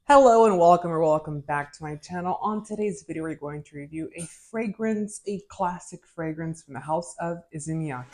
Hello and welcome or welcome back to my channel. On today's video, we're going to review a fragrance, a classic fragrance from the house of Issey Miyake.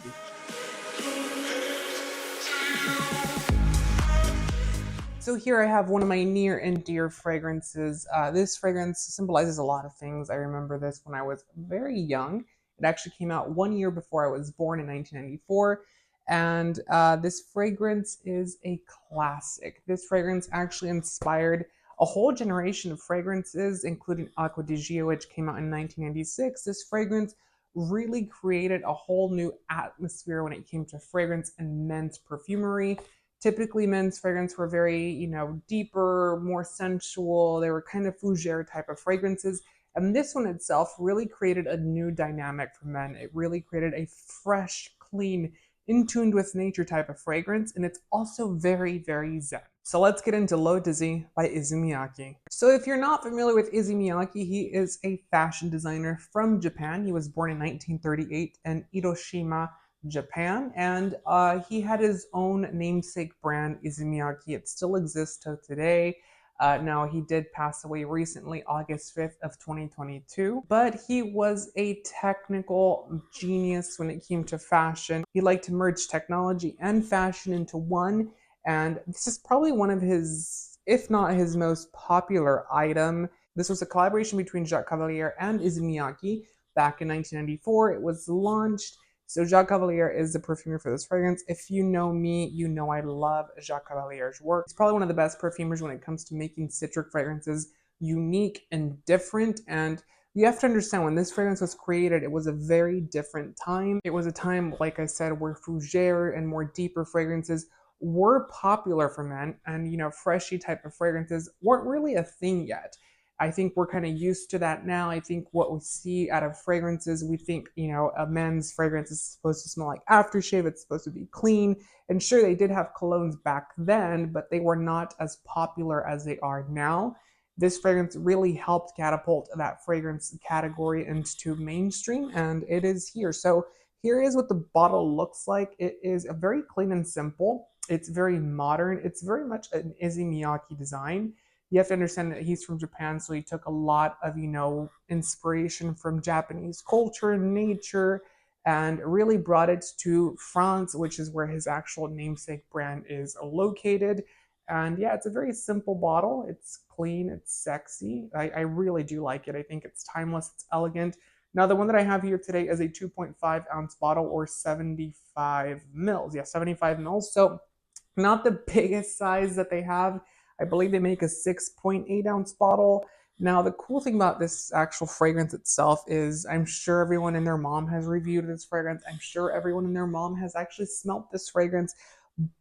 So here I have one of my near and dear fragrances. This fragrance symbolizes a lot of things. I remember this when I was very young. It actually came out 1 year before I was born in 1994. And this fragrance is a classic. This fragrance actually inspired a whole generation of fragrances, including Acqua di Gio, which came out in 1996. This fragrance really created a whole new atmosphere when it came to fragrance and men's perfumery. Typically, men's fragrance were very, deeper, more sensual. They were kind of fougere type of fragrances. And this one itself really created a new dynamic for men. It really created a fresh, clean, in tuned with nature type of fragrance. And it's also very, very zen. So let's get into L'Eau d'Issey by Issey Miyake. So if you're not familiar with Issey Miyake, he is a fashion designer from Japan. He was born in 1938 in Hiroshima, Japan, and he had his own namesake brand, Issey Miyake. It still exists till today. Now, he did pass away recently, August 5th of 2022, but he was a technical genius when it came to fashion. He liked to merge technology and fashion into one, and this is probably one of his, if not his most popular item. This was a collaboration between Jacques Cavalier and Issey Miyake back in 1994. It was launched. So Jacques Cavalier is the perfumer for this fragrance. If you know me, you know I love Jacques Cavalier's work. He's probably one of the best perfumers when it comes to making citric fragrances unique and different. And you have to understand, when this fragrance was created, it was a very different time. It was a time, like I said, where fougere and more deeper fragrances were popular for men, and freshy type of fragrances weren't really a thing yet. I think we're kind of used to that now. I think what we see out of fragrances, we think, a men's fragrance is supposed to smell like aftershave. It's supposed to be clean. And sure, they did have colognes back then, but they were not as popular as they are now. This fragrance really helped catapult that fragrance category into mainstream, and it is here. So here is what the bottle looks like. It is a very clean and simple. It's very modern. It's very much an Issey Miyake design. You have to understand that he's from Japan, so he took a lot of, inspiration from Japanese culture and nature, and really brought it to France, which is where his actual namesake brand is located. And yeah, it's a very simple bottle. It's clean, it's sexy. I really do like it. I think it's timeless, it's elegant. Now, the one that I have here today is a 2.5 ounce bottle, or 75 mils. Yeah, 75 mils. So not the biggest size that they have. I believe they make a 6.8 ounce bottle. Now, the cool thing about this actual fragrance itself is, I'm sure everyone and their mom has reviewed this fragrance. I'm sure everyone and their mom has actually smelt this fragrance,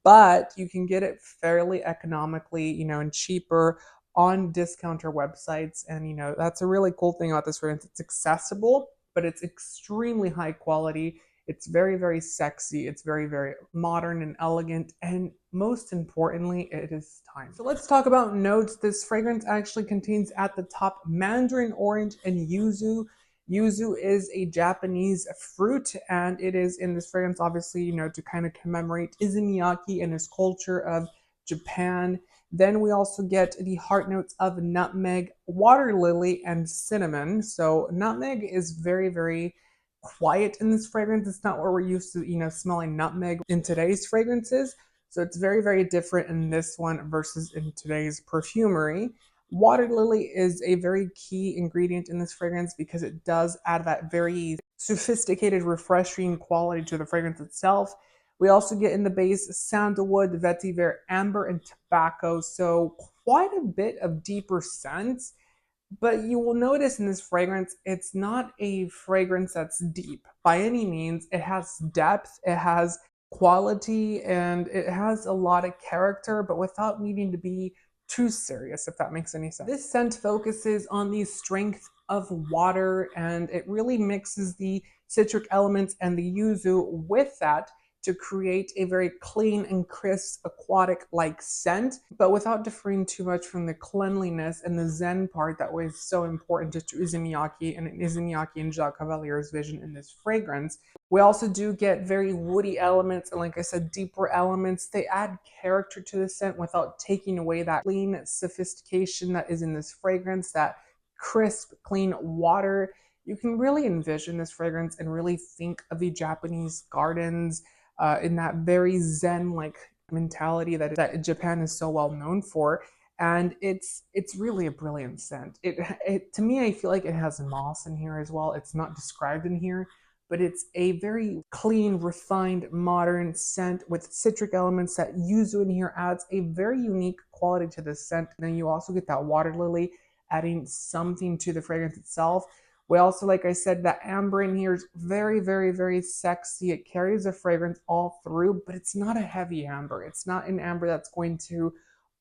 but you can get it fairly economically, and cheaper on discounter websites. And, that's a really cool thing about this fragrance. It's accessible, but it's extremely high quality. It's very, very sexy. It's very, very modern and elegant. And most importantly, it is time. So let's talk about notes. This fragrance actually contains at the top mandarin orange and yuzu. Yuzu is a Japanese fruit, and it is in this fragrance, obviously, to kind of commemorate Issey Miyake and his culture of Japan. Then we also get the heart notes of nutmeg, water lily, and cinnamon. So nutmeg is very, very quiet in this fragrance. It's not where we're used to, smelling nutmeg in today's fragrances. So it's very, very different in this one versus in today's perfumery. Water lily is a very key ingredient in this fragrance because it does add that very sophisticated, refreshing quality to the fragrance itself. We also get in the base sandalwood, vetiver, amber, and tobacco. So quite a bit of deeper scents. But you will notice in this fragrance, it's not a fragrance that's deep by any means. It has depth, it has quality, and it has a lot of character, but without needing to be too serious, if that makes any sense. This scent focuses on the strength of water, and it really mixes the citric elements and the yuzu with that to create a very clean and crisp aquatic-like scent, but without differing too much from the cleanliness and the zen part that was so important to Issey Miyake and Jacques Cavalier's vision in this fragrance. We also do get very woody elements and, like I said, deeper elements. They add character to the scent without taking away that clean sophistication that is in this fragrance, that crisp, clean water. You can really envision this fragrance and really think of the Japanese gardens in that very zen-like mentality that Japan is so well known for. And it's really a brilliant scent. It to me, I feel like it has moss in here as well. It's not described in here, but it's a very clean, refined, modern scent with citric elements that yuzu in here adds a very unique quality to the scent. And then you also get that water lily adding something to the fragrance itself. We also, like I said, the amber in here is very, very, very sexy. It carries the fragrance all through, but it's not a heavy amber. It's not an amber that's going to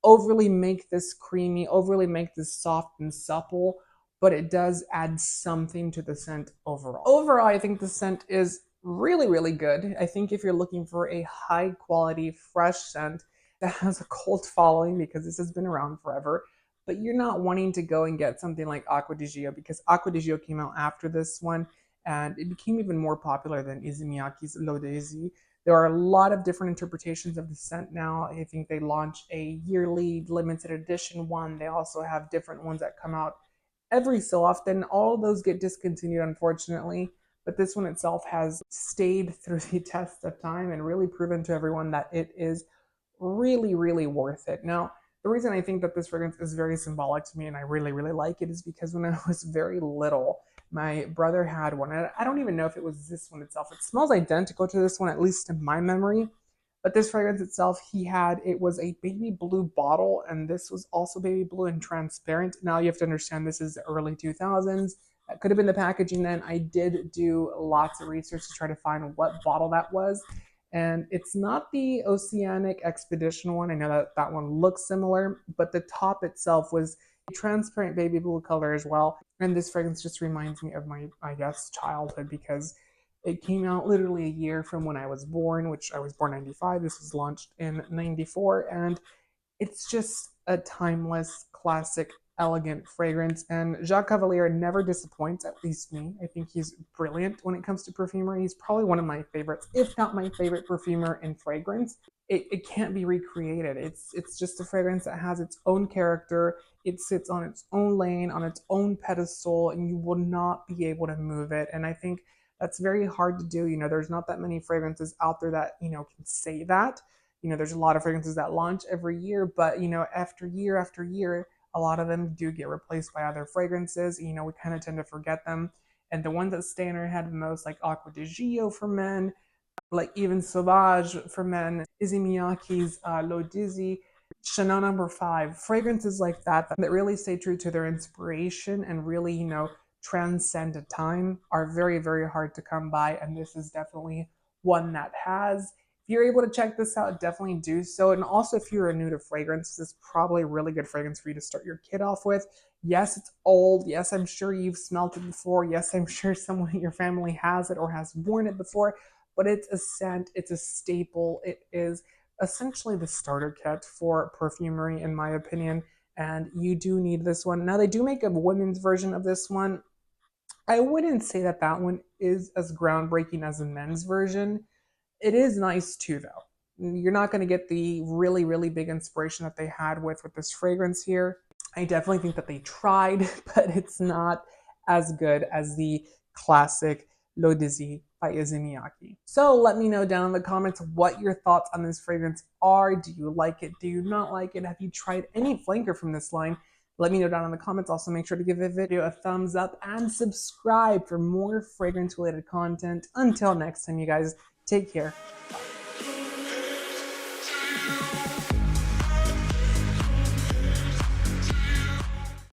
overly make this creamy, overly make this soft and supple, but it does add something to the scent overall. Overall, I think the scent is really, really good. I think if you're looking for a high quality, fresh scent that has a cult following, because this has been around forever, but you're not wanting to go and get something like Acqua di Gio, because Acqua di Gio came out after this one and it became even more popular than Issey Miyake's L'Eau d'Issey. There are a lot of different interpretations of the scent now. I think they launch a yearly limited edition one. They also have different ones that come out every so often. All of those get discontinued, unfortunately, but this one itself has stayed through the test of time and really proven to everyone that it is really, really worth it. Now, the reason I think that this fragrance is very symbolic to me and I really, really like it is because when I was very little, my brother had one. And I don't even know if it was this one itself. It smells identical to this one, at least in my memory. But this fragrance itself, it was a baby blue bottle, and this was also baby blue and transparent. Now you have to understand this is the early 2000s. That could have been the packaging then. I did do lots of research to try to find what bottle that was. And it's not the Oceanic Expedition one. I know that that one looks similar, but the top itself was a transparent baby blue color as well. And this fragrance just reminds me of my, I guess, childhood, because it came out literally a year from when I was born, which I was born in 95. This was launched in 94. And it's just a timeless, classic, elegant fragrance. And Jacques Cavalier never disappoints, at least me. I think he's brilliant when it comes to perfumery. He's probably one of my favorites, if not my favorite perfumer in fragrance. It can't be recreated. It's just a fragrance that has its own character. It sits on its own lane, on its own pedestal, and you will not be able to move it. And I think that's very hard to do. You know, there's not that many fragrances out there that, you know, can say that. You know, there's a lot of fragrances that launch every year, but, you know, after year, a lot of them do get replaced by other fragrances. You know, we kind of tend to forget them. And the ones that stay in our head the most, like Acqua di Gio for men, like even Sauvage for men, Issey Miyake's L'Eau d'Issey, Chanel No. 5, fragrances like that really stay true to their inspiration and really, you know, transcend time are very, very hard to come by. And this is definitely one that has. If you're able to check this out, definitely do so. And also, if you're new to fragrance, this is probably a really good fragrance for you to start your kid off with. Yes, it's old. Yes, I'm sure you've smelled it before. Yes, I'm sure someone in your family has it or has worn it before. But it's a scent, it's a staple. It is essentially the starter kit for perfumery, in my opinion. And you do need this one. Now, they do make a women's version of this one. I wouldn't say that that one is as groundbreaking as the men's version. It is nice too, though. You're not going to get the really, really big inspiration that they had with this fragrance here. I definitely think that they tried, but it's not as good as the classic L'Eau d'Issey by Issey Miyake. So let me know down in the comments what your thoughts on this fragrance are. Do you like it? Do you not like it? Have you tried any flanker from this line? Let me know down in the comments. Also, make sure to give the video a thumbs up and subscribe for more fragrance-related content. Until next time, you guys, take care. Bye.